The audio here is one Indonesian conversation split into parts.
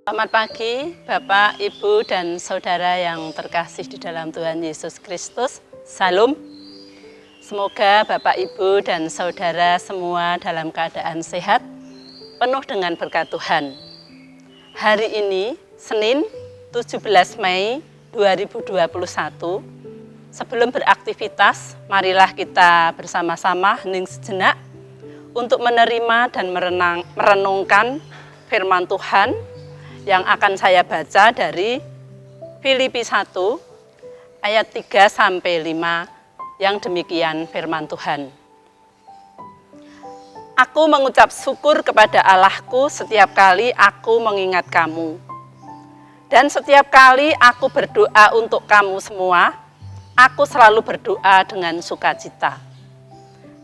Selamat pagi, Bapak, Ibu, dan Saudara yang terkasih di dalam Tuhan Yesus Kristus. Salam. Semoga Bapak, Ibu, dan Saudara semua dalam keadaan sehat, penuh dengan berkat Tuhan. Hari ini, Senin 17 Mei 2021, sebelum beraktivitas, marilah kita bersama-sama hening sejenak untuk menerima dan merenungkan firman Tuhan yang akan saya baca dari Filipi 1 ayat 3 sampai 5 yang demikian firman Tuhan. Aku mengucap syukur kepada Allahku setiap kali aku mengingat kamu. Dan setiap kali aku berdoa untuk kamu semua, aku selalu berdoa dengan sukacita.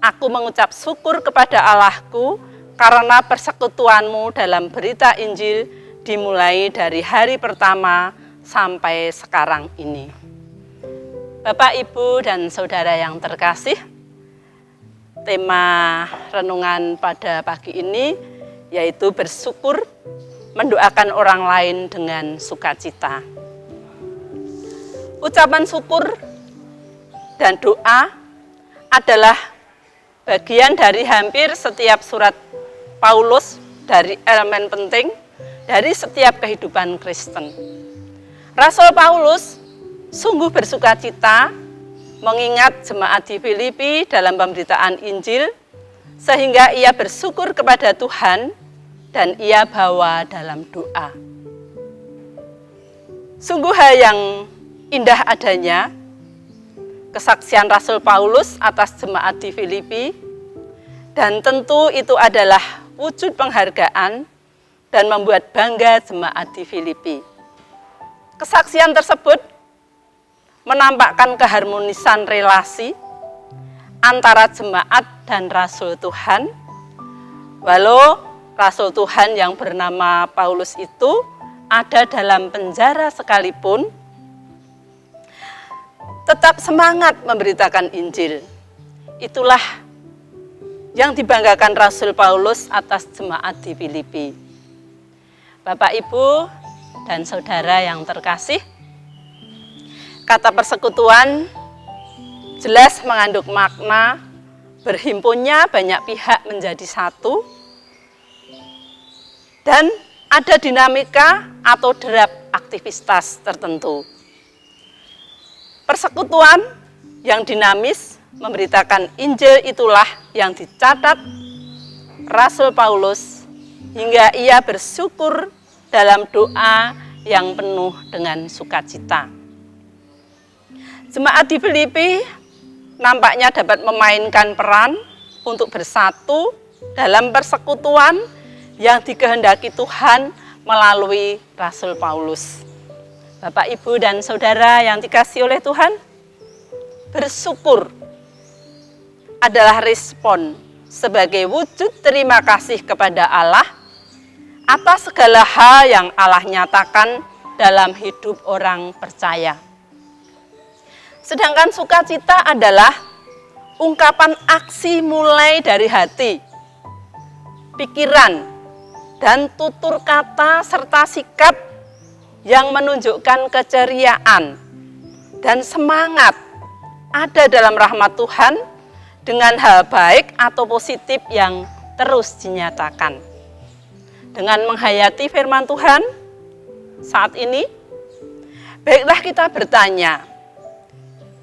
Aku mengucap syukur kepada Allahku karena persekutuanmu dalam berita Injil dimulai dari hari pertama sampai sekarang ini. Bapak, Ibu, dan Saudara yang terkasih, tema renungan pada pagi ini yaitu bersyukur, mendoakan orang lain dengan sukacita. Ucapan syukur dan doa adalah bagian dari hampir setiap surat Paulus, dari elemen penting dari setiap kehidupan Kristen. Rasul Paulus sungguh bersukacita mengingat jemaat di Filipi dalam pemberitaan Injil, sehingga ia bersyukur kepada Tuhan dan ia bawa dalam doa. Sungguh hal yang indah adanya kesaksian Rasul Paulus atas jemaat di Filipi, dan tentu itu adalah wujud penghargaan dan membuat bangga jemaat di Filipi. Kesaksian tersebut menampakkan keharmonisan relasi antara jemaat dan Rasul Tuhan. Walau Rasul Tuhan yang bernama Paulus itu ada dalam penjara sekalipun, tetap semangat memberitakan Injil. Itulah yang dibanggakan Rasul Paulus atas jemaat di Filipi. Bapak, Ibu, dan Saudara yang terkasih, kata persekutuan jelas mengandung makna berhimpunnya banyak pihak menjadi satu, dan ada dinamika atau derap aktivitas tertentu. Persekutuan yang dinamis memberitakan Injil itulah yang dicatat Rasul Paulus hingga ia bersyukur dalam doa yang penuh dengan sukacita. Jemaat di Filipi nampaknya dapat memainkan peran untuk bersatu dalam persekutuan yang dikehendaki Tuhan melalui Rasul Paulus. Bapak, Ibu, dan Saudara yang dikasihi oleh Tuhan, bersyukur adalah respon sebagai wujud terima kasih kepada Allah atas segala hal yang Allah nyatakan dalam hidup orang percaya. Sedangkan sukacita adalah ungkapan aksi mulai dari hati, pikiran, dan tutur kata serta sikap yang menunjukkan keceriaan dan semangat ada dalam rahmat Tuhan dengan hal baik atau positif yang terus dinyatakan. Dengan menghayati firman Tuhan saat ini, baiklah kita bertanya,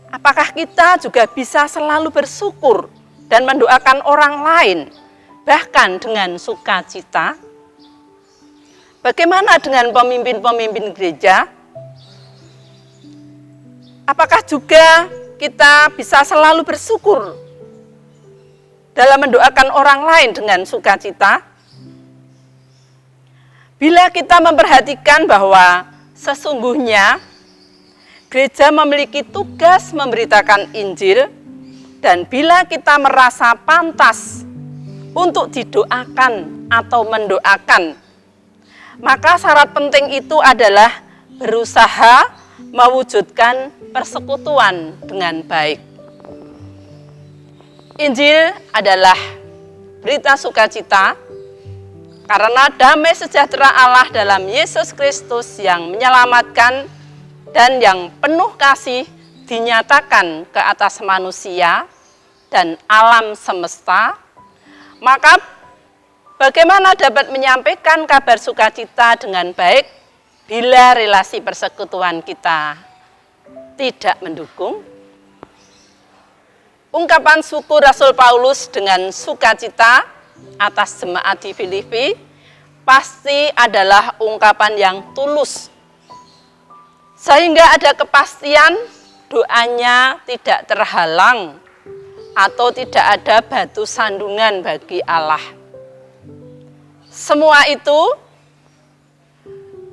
apakah kita juga bisa selalu bersyukur dan mendoakan orang lain, bahkan dengan sukacita? Bagaimana dengan pemimpin-pemimpin gereja? Apakah juga kita bisa selalu bersyukur dalam mendoakan orang lain dengan sukacita? Bila kita memperhatikan bahwa sesungguhnya gereja memiliki tugas memberitakan Injil, dan bila kita merasa pantas untuk didoakan atau mendoakan, maka syarat penting itu adalah berusaha mewujudkan persekutuan dengan baik. Injil adalah berita sukacita Karena damai sejahtera Allah dalam Yesus Kristus yang menyelamatkan dan yang penuh kasih dinyatakan ke atas manusia dan alam semesta, maka bagaimana dapat menyampaikan kabar sukacita dengan baik bila relasi persekutuan kita tidak mendukung? Ungkapan syukur Rasul Paulus dengan sukacita atas jemaat di Filipi pasti adalah ungkapan yang tulus, sehingga ada kepastian doanya tidak terhalang atau tidak ada batu sandungan bagi Allah. Semua itu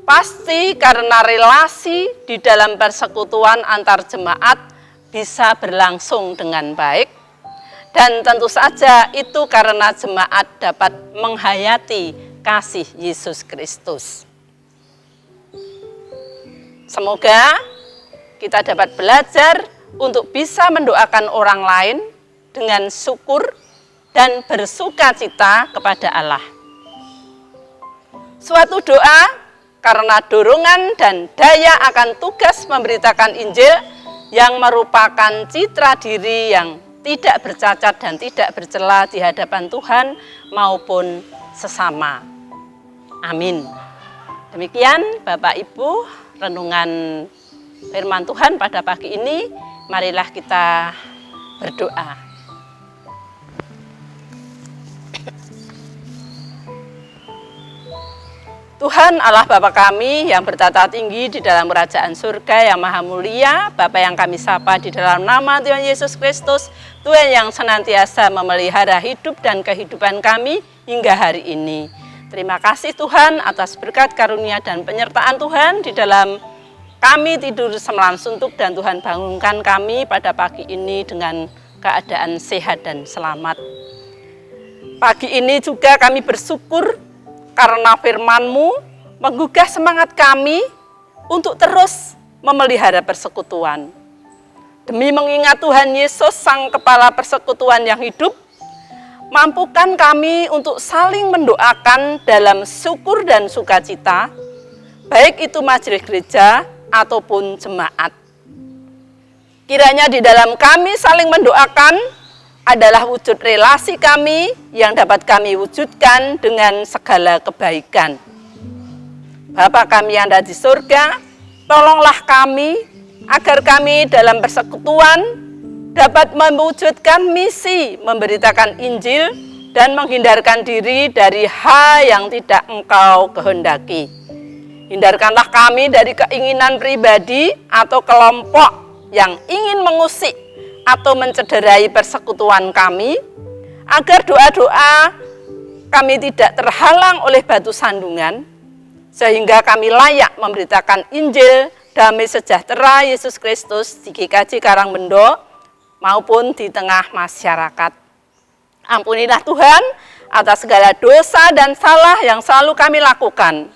pasti karena relasi di dalam persekutuan antar jemaat bisa berlangsung dengan baik, dan tentu saja itu karena jemaat dapat menghayati kasih Yesus Kristus. Semoga kita dapat belajar untuk bisa mendoakan orang lain dengan syukur dan bersukacita kepada Allah. Suatu doa karena dorongan dan daya akan tugas memberitakan Injil yang merupakan citra diri yang tidak bercacat dan tidak bercela di hadapan Tuhan maupun sesama. Amin. Demikian Bapak Ibu, renungan firman Tuhan pada pagi ini. Marilah kita berdoa. Tuhan Allah Bapa kami yang bertata tinggi di dalam kerajaan surga yang maha mulia, Bapa yang kami sapa di dalam nama Tuhan Yesus Kristus, Tuhan yang senantiasa memelihara hidup dan kehidupan kami hingga hari ini. Terima kasih Tuhan atas berkat karunia dan penyertaan Tuhan di dalam kami tidur semalam suntuk, dan Tuhan bangunkan kami pada pagi ini dengan keadaan sehat dan selamat. Pagi ini juga kami bersyukur karena firman-Mu menggugah semangat kami untuk terus memelihara persekutuan. Demi mengingat Tuhan Yesus, Sang Kepala Persekutuan yang hidup, mampukan kami untuk saling mendoakan dalam syukur dan sukacita, baik itu majelis gereja ataupun jemaat. Kiranya di dalam kami saling mendoakan adalah wujud relasi kami yang dapat kami wujudkan dengan segala kebaikan. Bapa kami yang ada di surga, tolonglah kami agar kami dalam persekutuan dapat mewujudkan misi memberitakan Injil dan menghindarkan diri dari hal yang tidak Engkau kehendaki. Hindarkanlah kami dari keinginan pribadi atau kelompok yang ingin mengusik atau mencederai persekutuan kami, agar doa-doa kami tidak terhalang oleh batu sandungan, sehingga kami layak memberitakan Injil damai sejahtera Yesus Kristus di GKJ Karangbendo maupun di tengah masyarakat. Ampunilah Tuhan atas segala dosa dan salah yang selalu kami lakukan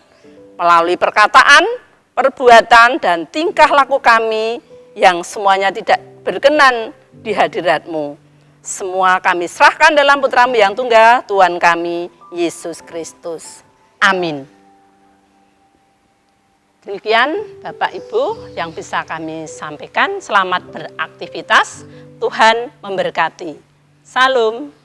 melalui perkataan, perbuatan, dan tingkah laku kami yang semuanya tidak berkenan di hadirat-Mu. Semua kami serahkan dalam Putra-Mu yang tunggal, Tuhan kami, Yesus Kristus. Amin. Demikian Bapak Ibu yang bisa kami sampaikan. Selamat beraktivitas, Tuhan memberkati. Salam.